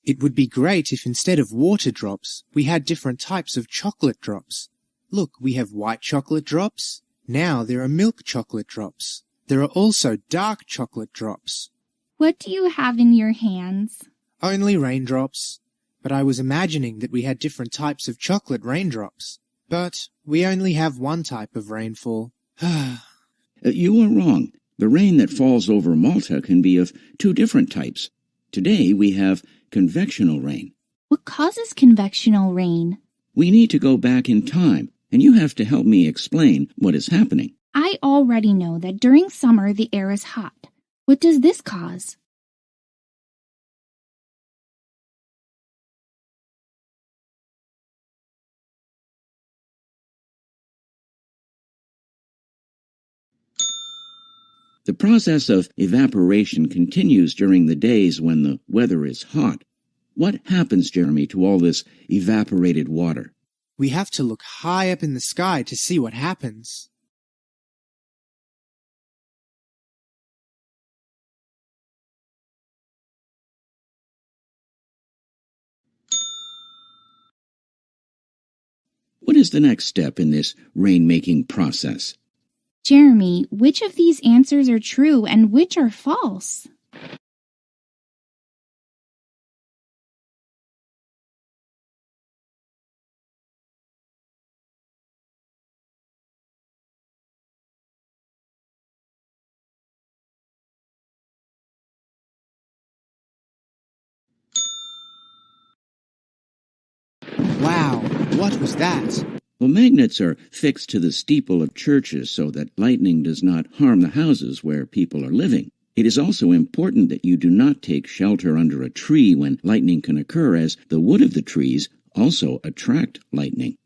It would be great if instead of water drops, we had different types of chocolate drops. Look, we have white chocolate drops. Now there are milk chocolate drops. There are also dark chocolate drops. What do you have in your hands? Only raindrops. But I was imagining that we had different types of chocolate raindrops. But we only have one type of rainfall. You are wrong. The rain that falls over Malta can be of two different types. Today we have convectional rain. What causes convectional rain? We need to go back in time, and you have to help me explain what is happening. I already know that during summer the air is hot. What does this cause? The process of evaporation continues during the days when the weather is hot. What happens, Jeremy, to all this evaporated water? We have to look high up in the sky to see what happens. What is the next step in this rain-making process? Jeremy, which of these answers are true and which are false? Wow, what was that? Well, magnets are fixed to the steeple of churches so that lightning does not harm the houses where people are living. It is also important that you do not take shelter under a tree when lightning can occur, as the wood of the trees also attract lightning.